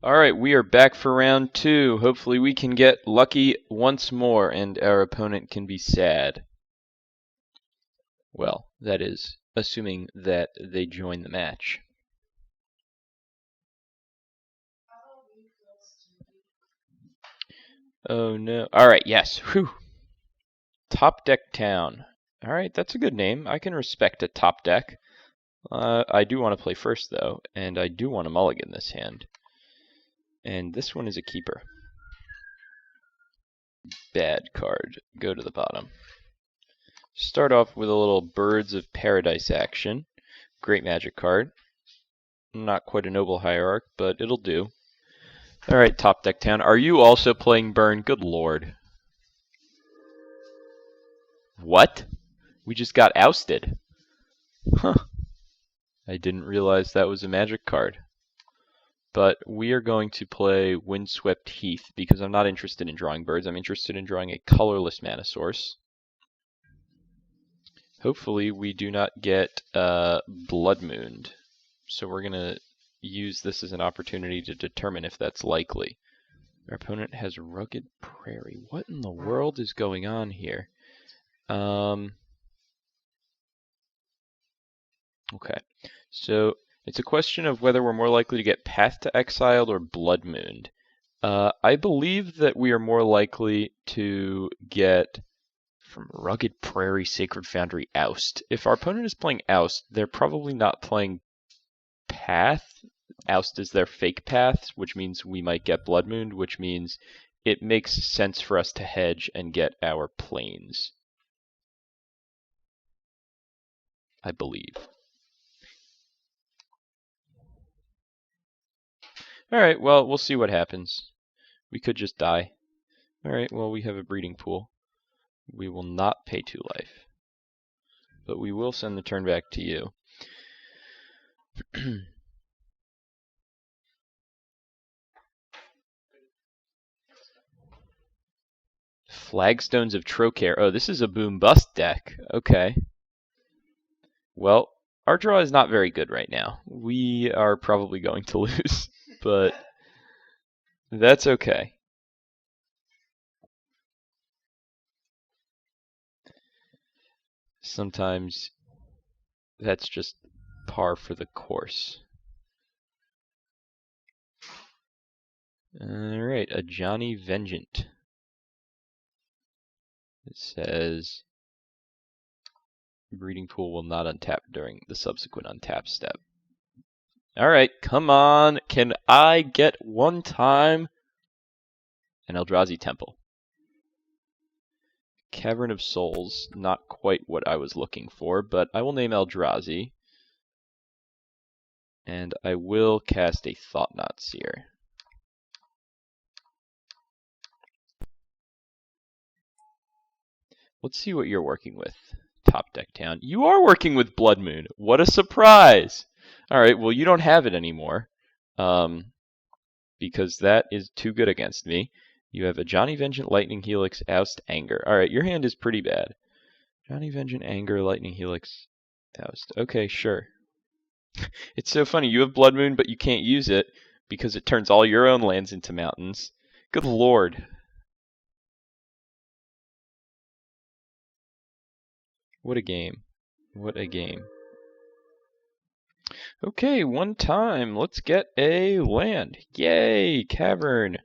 Alright, we are back for round 2. Hopefully we can get lucky once more and our opponent can be sad. Well, that is, assuming that they join the match. Oh no. Alright, yes. Whew. Top Deck Town. Alright, that's a good name. I can respect a top deck. I do want to play first though, and I do want to mulligan this hand. And this one is a keeper. Bad card. Go to the bottom. Start off with a little Birds of Paradise action. Great magic card. Not quite a Noble Hierarch, but it'll do. Alright, Top Deck Town. Are you also playing Burn? Good lord. What? We just got ousted. Huh. I didn't realize that was a magic card. But we are going to play Windswept Heath because I'm not interested in drawing birds. I'm interested in drawing a colorless mana source. Hopefully we do not get Blood Mooned. So we're going to use this as an opportunity to determine if that's likely. Our opponent has Rugged Prairie. What in the world is going on here? Okay, so it's a question of whether we're more likely to get Path to Exile or Blood Mooned. I believe that we are more likely to get from Rugged Prairie, Sacred Foundry, Oust. If our opponent is playing Oust, they're probably not playing Path. Oust is their fake path, which means we might get Blood Mooned, which means it makes sense for us to hedge and get our planes. I believe. Alright, well, we'll see what happens. We could just die. Alright, well, we have a breeding pool. We will not pay 2 life. But we will send the turn back to you. Flagstones of Trocare. Oh, this is a boom-bust deck. Okay. Well, our draw is not very good right now. We are probably going to lose, but that's okay. Sometimes that's just par for the course. Alright, a Johnny Vengeant. It says breeding pool will not untap during the subsequent untap step. Alright, come on. Can I get one time an Eldrazi Temple? Cavern of Souls, not quite what I was looking for, but I will name Eldrazi. And I will cast a Thought-Knot Seer. Let's see what you're working with, Top Deck Town. You are working with Blood Moon. What a surprise! Alright, well you don't have it anymore. Because that is too good against me. You have a Johnny Vengeant, Lightning Helix, Oust, Anger. Alright, your hand is pretty bad. Johnny Vengeant, Anger, Lightning Helix, Oust. Okay, sure. It's so funny. You have Blood Moon, but you can't use it because it turns all your own lands into mountains. Good lord. What a game. What a game. Okay, one time. Let's get a land. Yay, Cavern.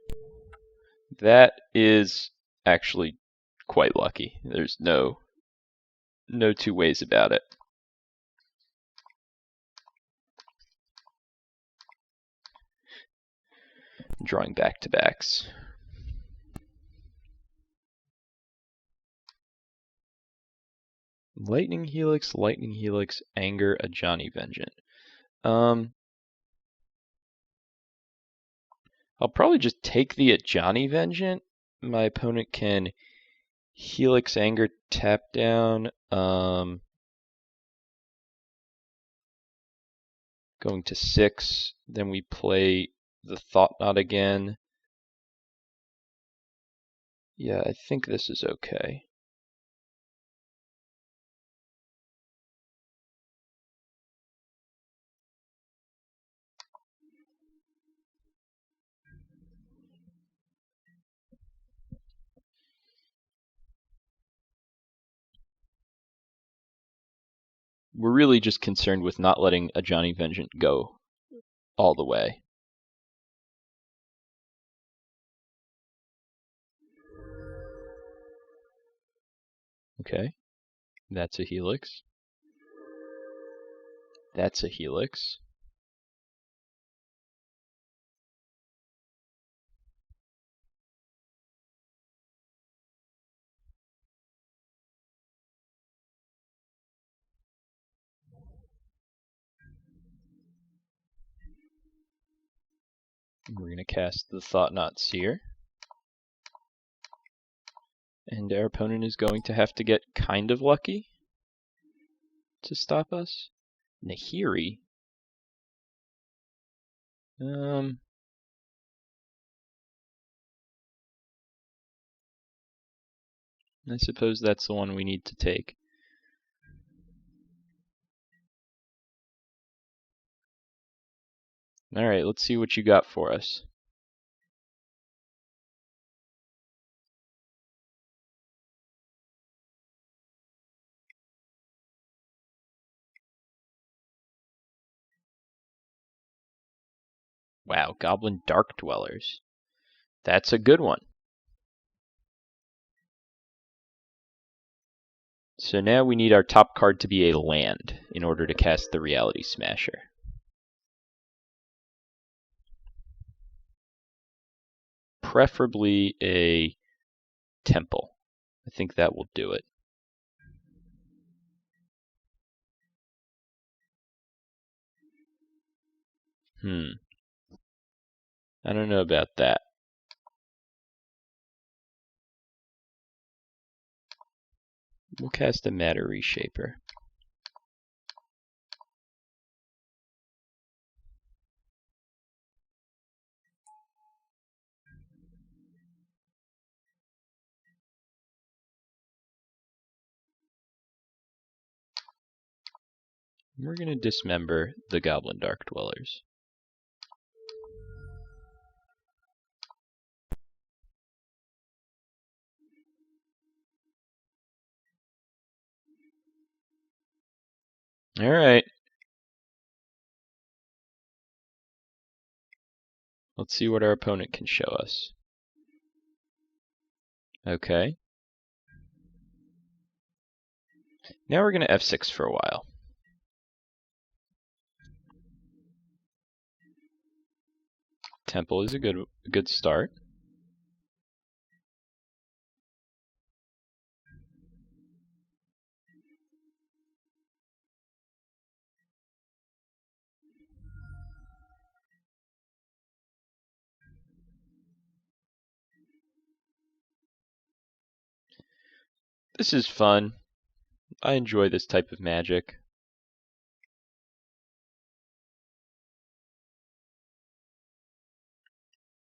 That is actually quite lucky. There's no two ways about it. Drawing back-to-backs. Lightning Helix, Anger, a Johnny Vengeant. I'll probably just take the Johnny Vengeant. My opponent can Helix, Anger, tap down. Going to 6. Then we play the Thought-Knot again. Yeah, I think this is okay. we're really just concerned with not letting a Johnny Vengeant go all the way. Okay, that's a Helix. That's a Helix. We're going to cast the Thought-Knot Seer. And our opponent is going to have to get kind of lucky to stop us. Nahiri. I suppose that's the one we need to take. Alright, let's see what you got for us. Wow, Goblin Dark Dwellers. That's a good one. So now we need our top card to be a land in order to cast the Reality Smasher. Preferably a temple. I think that will do it. I don't know about that. We'll cast a Matter Reshaper. We're going to dismember the Goblin Dark Dwellers. Alright. Let's see what our opponent can show us. Okay. Now we're going to F6 for a while. Temple is a good start. This is fun. I enjoy this type of magic.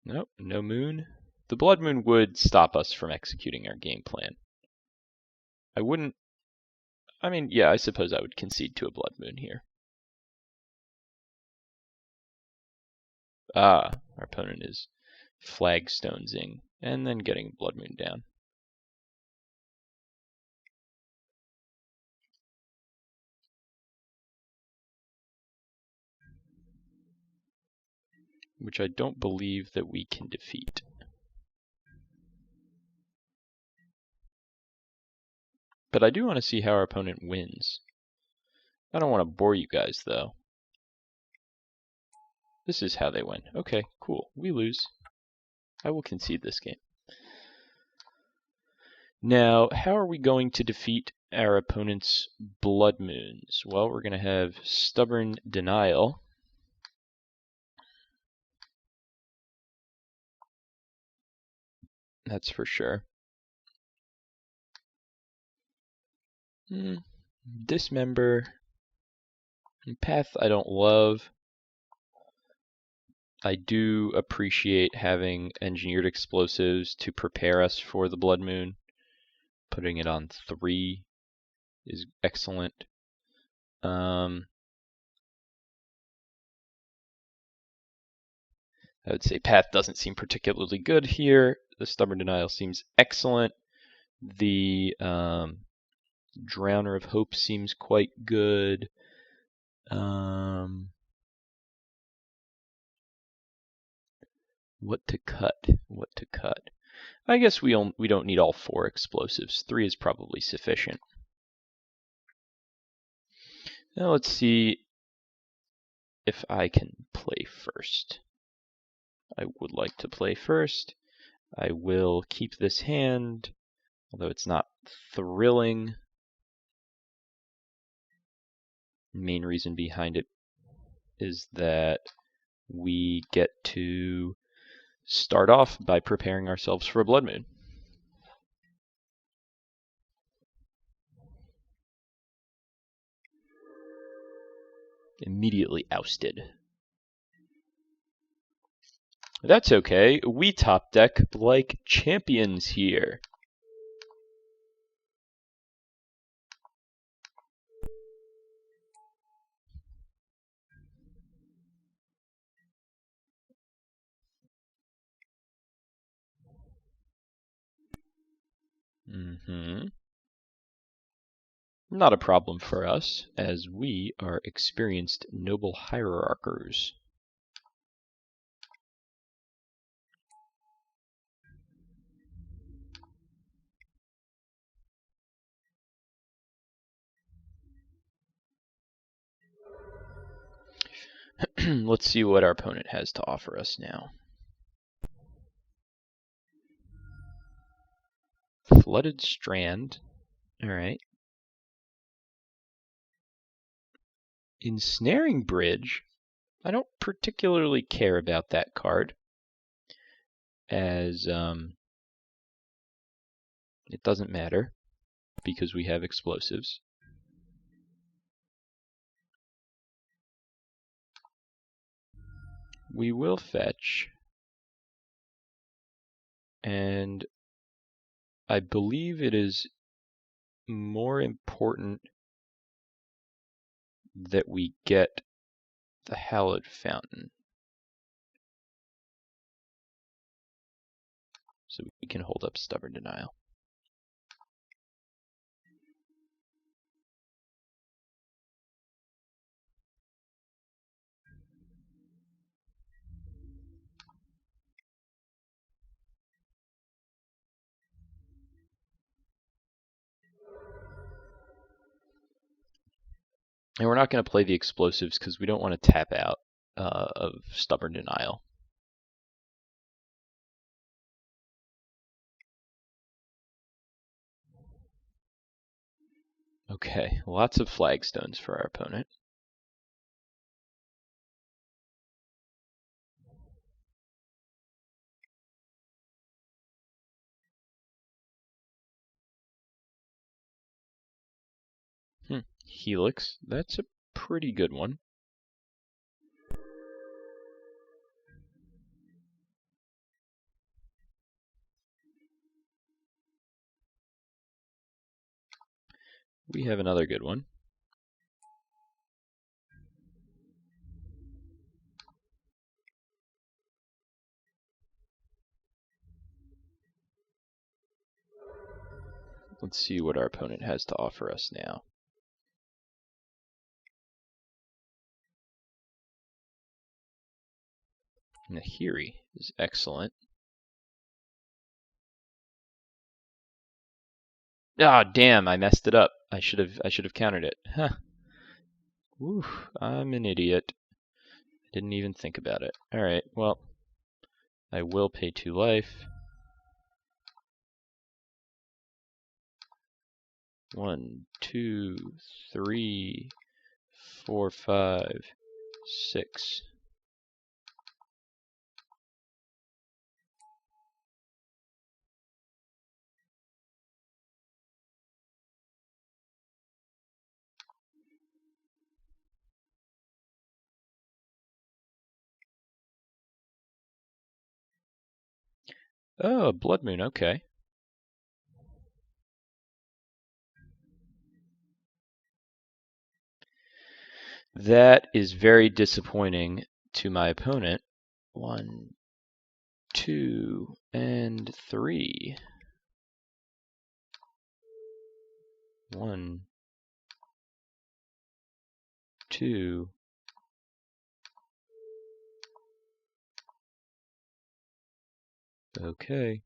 Nope, no moon. The Blood Moon would stop us from executing our game plan. Yeah, I suppose I would concede to a Blood Moon here. Our opponent is flagstonesing and then getting Blood Moon down. Which I don't believe that we can defeat. But I do want to see how our opponent wins. I don't want to bore you guys, though. This is how they win. Okay, cool. We lose. I will concede this game. Now, how are we going to defeat our opponent's Blood Moons? Well, we're going to have Stubborn Denial. That's for sure. Dismember. Path I don't love. I do appreciate having engineered explosives to prepare us for the Blood Moon. Putting it on 3 is excellent. I would say Path doesn't seem particularly good here. The Stubborn Denial seems excellent. The Drowner of Hope seems quite good. What to cut? What to cut? I guess we don't need all 4 explosives. 3 is probably sufficient. Now let's see if I can play first. I would like to play first. I will keep this hand, although it's not thrilling. The main reason behind it is that we get to start off by preparing ourselves for a Blood Moon. Immediately ousted. That's okay. We top deck like champions here. Not a problem for us, as we are experienced Noble Hierarchers. Let's see what our opponent has to offer us now. Flooded Strand. Alright. Ensnaring Bridge. I don't particularly care about that card, as it doesn't matter because we have explosives. We will fetch, and I believe it is more important that we get the Hallowed Fountain so we can hold up Stubborn Denial. And we're not going to play the explosives because we don't want to tap out of Stubborn Denial. Okay, lots of flagstones for our opponent. Helix, that's a pretty good one. We have another good one. Let's see what our opponent has to offer us now. Nahiri is excellent. Ah, damn! I messed it up. I should have countered it. Huh. Oof! I'm an idiot. Didn't even think about it. All right. Well, I will pay 2 life. 1, 2, 3, 4, 5, 6. Oh, Blood Moon, okay. That is very disappointing to my opponent. 1, 2, and 3. 1, 2, okay.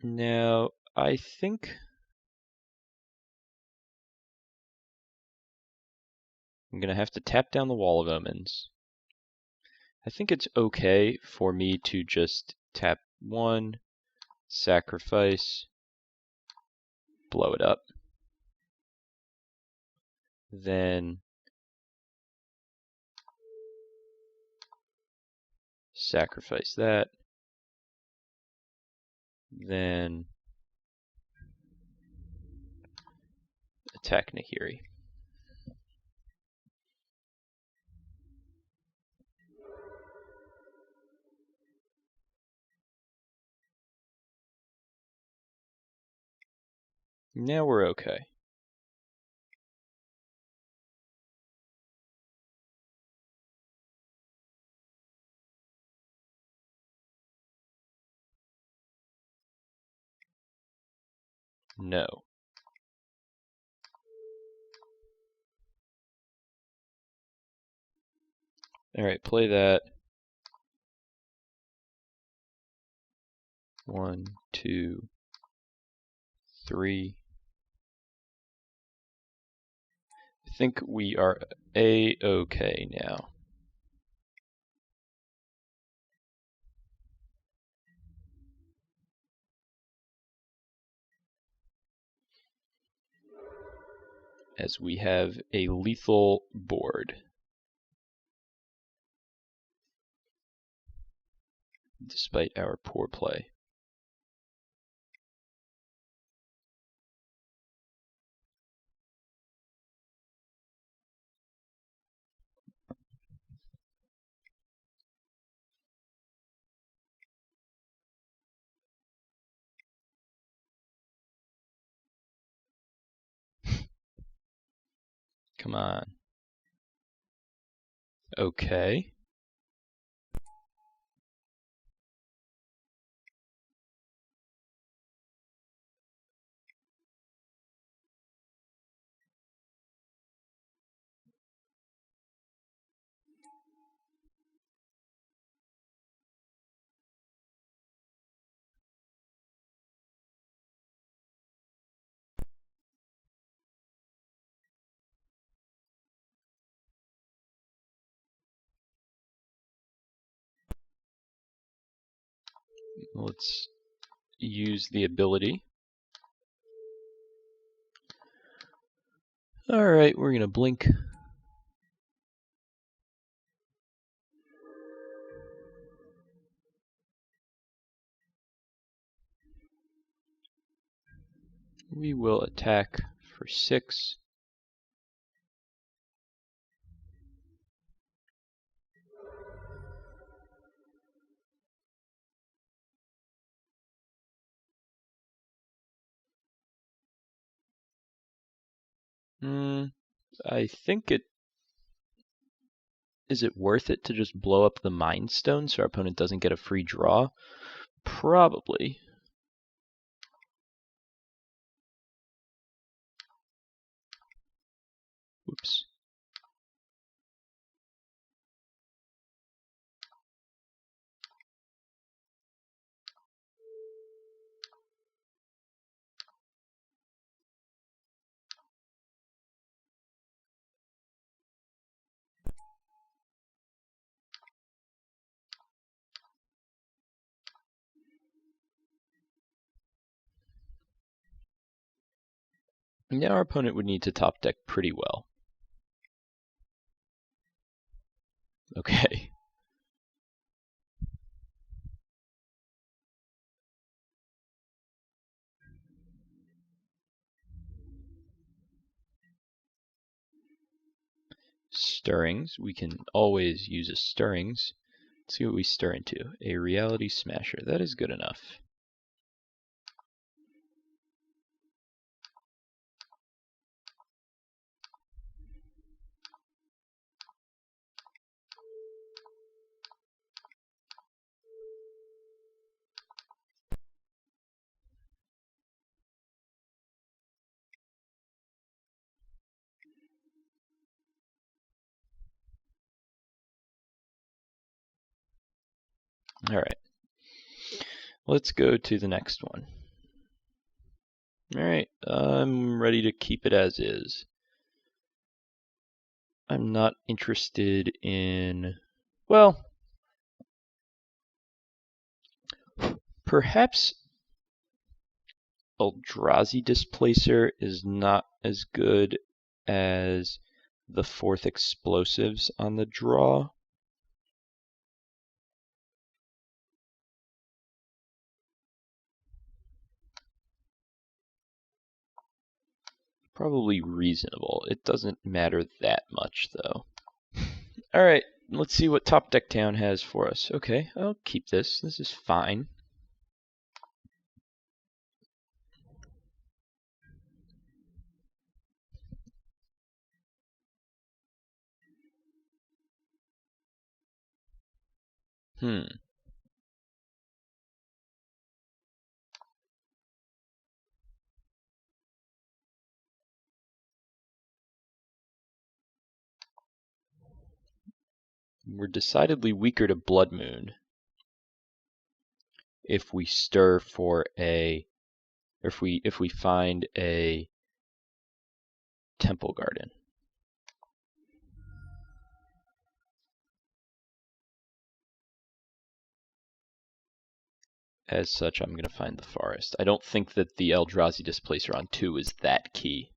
Now, I think I'm going to have to tap down the Wall of Omens. I think it's okay for me to just tap 1, sacrifice, blow it up. Then sacrifice that. Then attack Nahiri. Now we're okay. No. Alright, play that. 1, 2, 3. I think we are A-okay now. As we have a lethal board. Despite our poor play. Come on. Okay. Let's use the ability. Alright, we're gonna blink. We will attack for 6. I think it... Is it worth it to just blow up the Mind Stone so our opponent doesn't get a free draw? Probably. Oops. Now our opponent would need to top deck pretty well. Okay. Stirrings. We can always use a Stirrings. Let's see what we stir into. A Reality Smasher. That is good enough. Alright. Let's go to the next one. Alright, I'm ready to keep it as is. I'm not interested in... Well, perhaps Eldrazi Displacer is not as good as the 4th Explosives on the draw. Probably reasonable. It doesn't matter that much, though. Alright, let's see what Top Deck Town has for us. Okay, I'll keep this. This is fine. We're decidedly weaker to Blood Moon if we stir for a, or if we find a Temple Garden. As such, I'm going to find the Forest. I don't think that the Eldrazi Displacer on 2 is that key.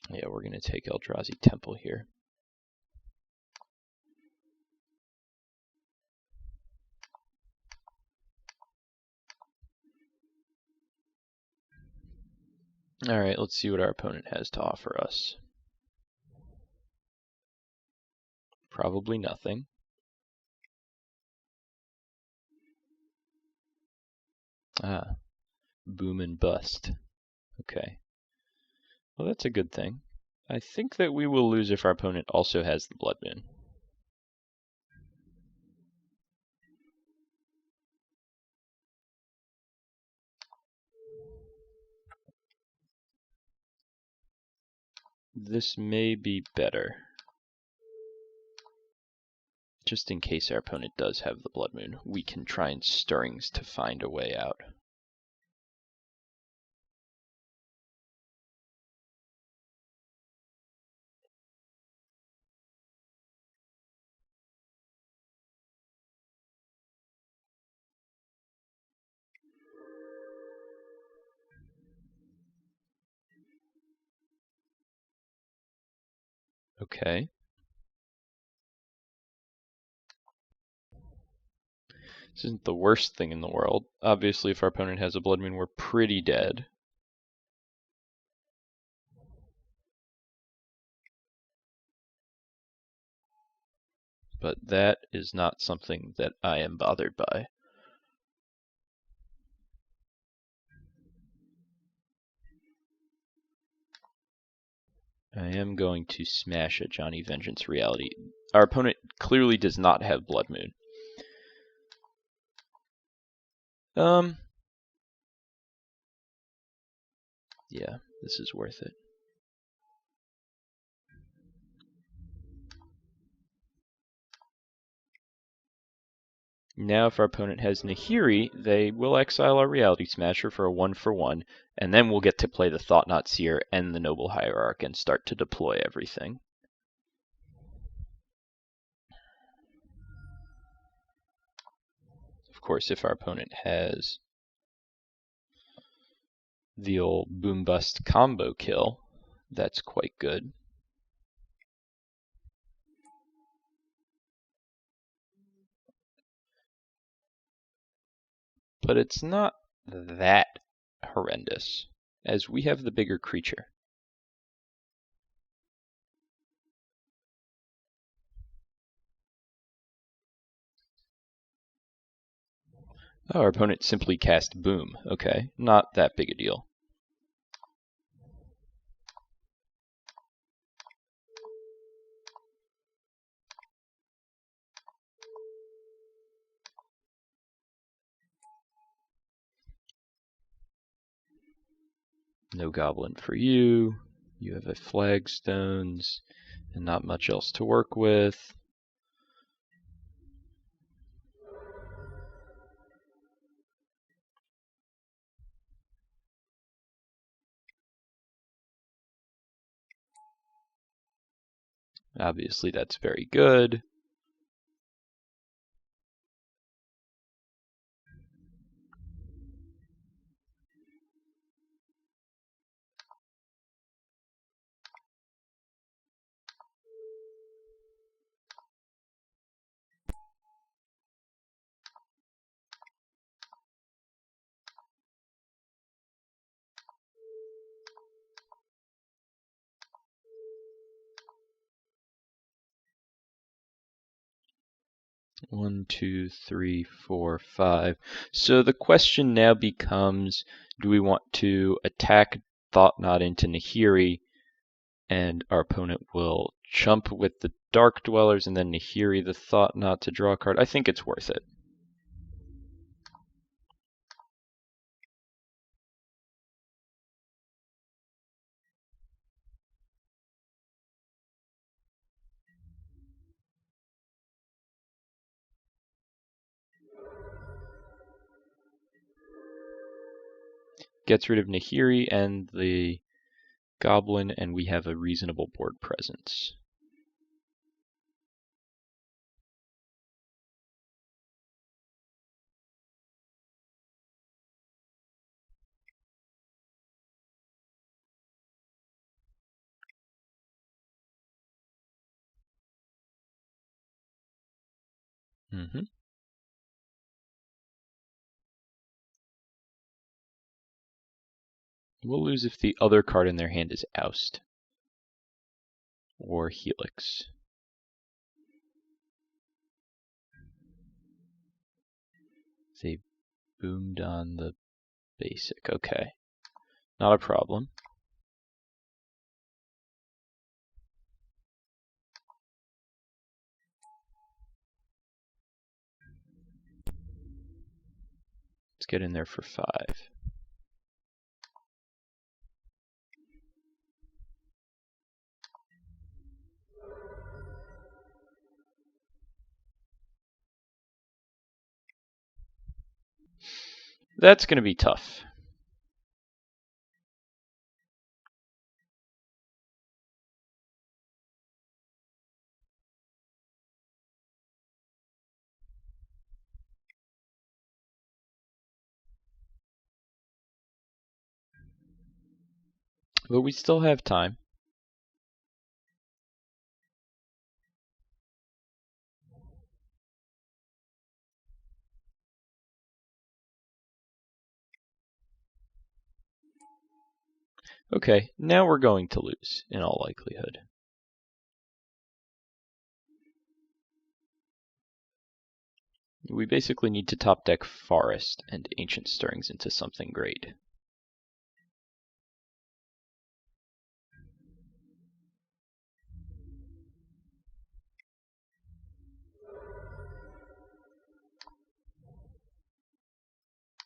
Yeah, we're going to take Eldrazi Temple here. Alright, let's see what our opponent has to offer us. Probably nothing. Ah, boom and bust. Okay. Well, that's a good thing. I think that we will lose if our opponent also has the Blood Moon. This may be better. Just in case our opponent does have the Blood Moon, we can try and Stirrings to find a way out. Okay. This isn't the worst thing in the world. Obviously, if our opponent has a Blood Moon, we're pretty dead. But that is not something that I am bothered by. I am going to smash a Johnny Vengeance Reality. Our opponent clearly does not have Blood Moon. Yeah, this is worth it. Now if our opponent has Nahiri, they will exile our Reality Smasher for a 1/1, and then we'll get to play the Thought-Knot Seer and the Noble Hierarch and start to deploy everything. Of course, if our opponent has the old Boom Bust combo kill, that's quite good. But it's not that horrendous, as we have the bigger creature. Oh, our opponent simply cast Boom. Okay, not that big a deal. No goblin for you. You have a flagstones and not much else to work with. Obviously that's very good. One, two, three, four, five. So the question now becomes, do we want to attack Thought-Knot into Nahiri, and our opponent will chump with the Dark Dwellers and then Nahiri the Thought-Knot to draw a card? I think it's worth it. Gets rid of Nahiri and the Goblin, and we have a reasonable board presence. We'll lose if the other card in their hand is Oust or Helix. They boomed on the basic. Okay. Not a problem. Let's get in there for 5. That's going to be tough. But we still have time. Okay, now we're going to lose, in all likelihood. We basically need to top deck Forest and Ancient Stirrings into something great.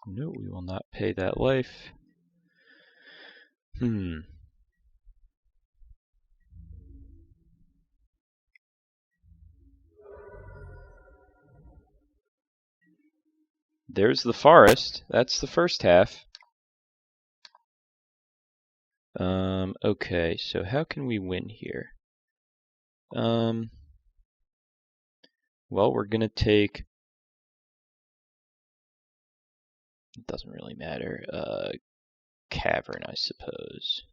No, we will not pay that life. There's the forest. That's the first half. Okay, so how can we win here? Well, we're gonna take... It doesn't really matter. Cavern, I suppose.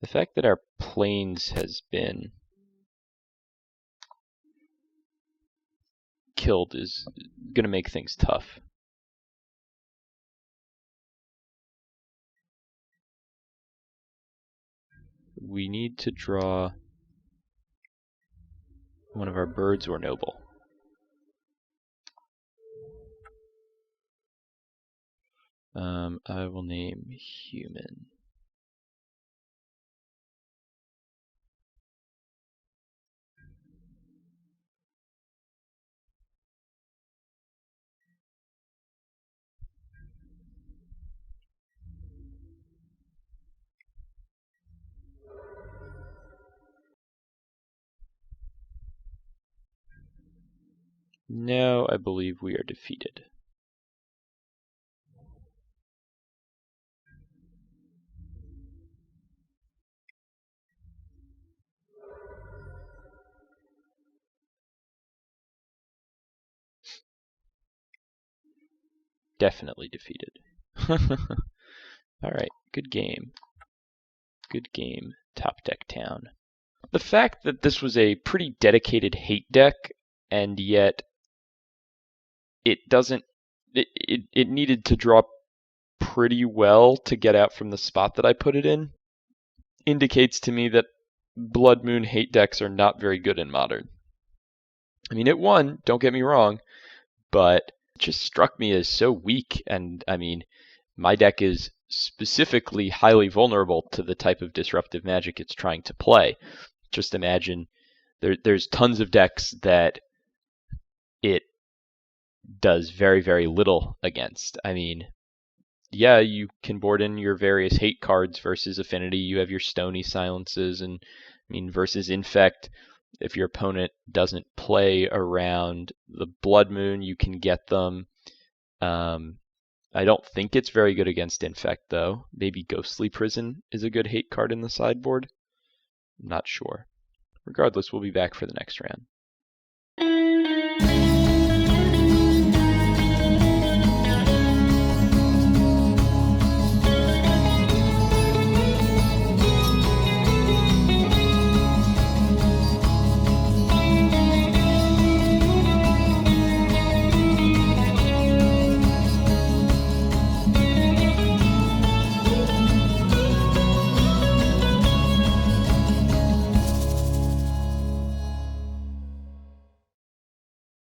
The fact that our plains has been killed is going to make things tough. We need to draw one of our birds or noble. I will name human. No, I believe we are defeated. Definitely defeated. Alright, good game. Good game, Top Deck Town. The fact that this was a pretty dedicated hate deck, and yet it needed to draw pretty well to get out from the spot that I put it in, indicates to me that Blood Moon hate decks are not very good in Modern. I mean, it won, don't get me wrong, but it just struck me as so weak, and I mean, my deck is specifically highly vulnerable to the type of disruptive magic it's trying to play. Just imagine there's tons of decks that it does very, very little against. I mean, yeah, you can board in your various hate cards versus Affinity. You have your Stony Silences, and I mean, versus Infect, if your opponent doesn't play around the Blood Moon, you can get them. I don't think it's very good against Infect, though. Maybe Ghostly Prison is a good hate card in the sideboard. I'm not sure. Regardless, we'll be back for the next round.